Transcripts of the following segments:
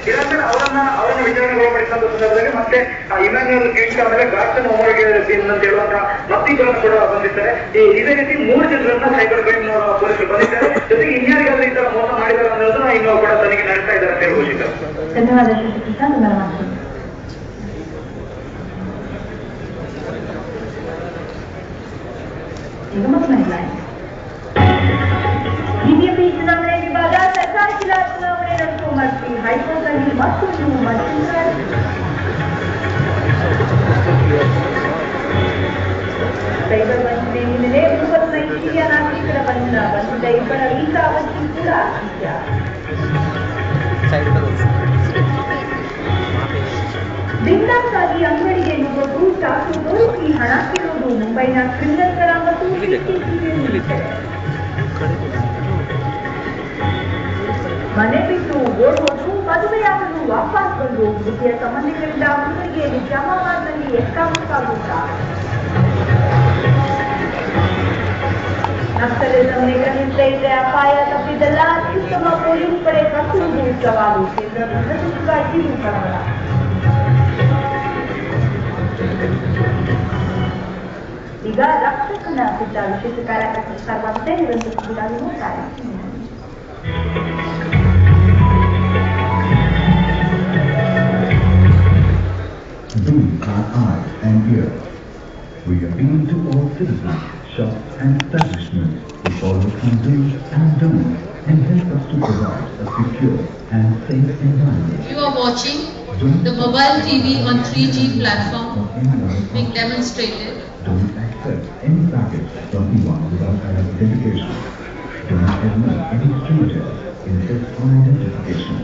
ಇದಾದ್ಮೇಲೆ ಅವರನ್ನ ವಿಚಾರಣೆಗೊಳಪಡಿಸಿದ ಸಂದರ್ಭದಲ್ಲಿ ಮತ್ತೆ ಇಮ್ಯಾನ್ಯುಯಲ್ ಕಿಂಗ್ ಆಮೇಲೆ ಗಾರ್ಸನ್ ಒಮರ್ಗೆ ಅಂತ ಹೇಳುವಂತಹ ಮತ್ತಿಬ್ಬರನ್ನು ಕೂಡ ಬಂದಿದ್ದಾರೆ. ಇದೇ ರೀತಿ 3 ಜನರನ್ನ ಸೈಬರ್ ಕ್ರೈಮ್ ಪೊಲೀಸರು ಬಂದಿದ್ದಾರೆ. ಜೊತೆಗೆ ಇನ್ಯಾರಿಗಾದ್ರೂ ಈ ತರ ಮೋಸ ಮಾಡಿದ್ದಾರೆ ಅನ್ನೋದನ್ನ ಇನ್ನೂ ಕೂಡ ತನಿಖೆ ನಡೆಸ್ತಾ ಇದ್ದಾರೆ ಅಂತ ಹೇಳ್ಬೋದು. ಧನ್ಯವಾದ. ಬಿಜೆಪಿ ಚುನಾವಣೆ ವಿಭಾಗ ಸರ್ಕಾರಿ ಜಿಲ್ಲಾ ಚುನಾವಣೆ ನಡೆಸುವ ಮತ್ತು ಹೈಕೋರ್ಟ್ನಲ್ಲಿ ಮತ್ತೊಂದು ಸೈಬರ್ ವಂಚನೆ ಹಿನ್ನೆಲೆ 30 ಹಿರಿಯ ನಾಗರಿಕರ ಬಂಧನ, ಬಂಧಿತ ಇಬ್ಬರ ವೀಸಾ ಅವಧಿ ಕೂಡ ಅಂತ್ಯ. ಬಿಂದಾಸಾಗಿ ಅಂಗಡಿಗೆ ನುಗ್ಗಲು ಚಾಕು ತೋರಿಸಿ ಹಣ ಕೇಳುವುದು ಮುಂಬೈನ ಕ್ರಿಮಿನಲ್ಗಳ ಮತ್ತು ಮನೆ ಬಿಟ್ಟು ಓಡುವುದು, ಮದುವೆಯಾಗಲು ವಾಪಸ್ ಬಂದು ವೃತ್ತಿಯ ಸಂಬಂಧಿಗಳಿಂದ ಹುಡುಗರಿಗೆ ನಿಜಾಮಾಬಾದ್ನಲ್ಲಿ ಎಷ್ಟಾಗುತ್ತ ನಕ್ಸಲಿಸಂ ನಿಗ್ರಹಿಸದೇ ಇದ್ರೆ ಅಪಾಯ ತಪ್ಪಿದ್ದಲ್ಲ. ಅತ್ಯುತ್ತಮ ಪೊಲೀಸ್ ಪಡೆ ಕಟ್ಟುವುದು ಸವಾಲು. ಕೇಂದ್ರ ಗೃಹ ಸಚಿವ ಜಿವಿ ಕಳವಳ. ಈಗ ರಕ್ಷಕನ ಸಿದ್ಧ ವಿಶೇಷ ಕಾರ್ಯಕ್ರಮ ಸಾಗುವಂತೆ ನಿರಂತರವಾಗಿ ನೋಡ್ತಾರೆ. Do our eyes and ears. We appeal to all citizens, shops and establishments to follow some do's and don'ts and help us to provide a secure and safe environment. You are watching the mobile TV on 3G platform being demonstrated. Don't accept any package from anyone without our identification. Do not admit any strangers in search for identification.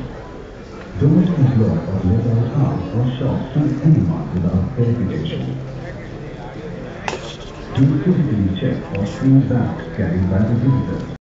Don't employ or let out house or shop to anyone without verification. Do physically check or screen bags carried by the visitors.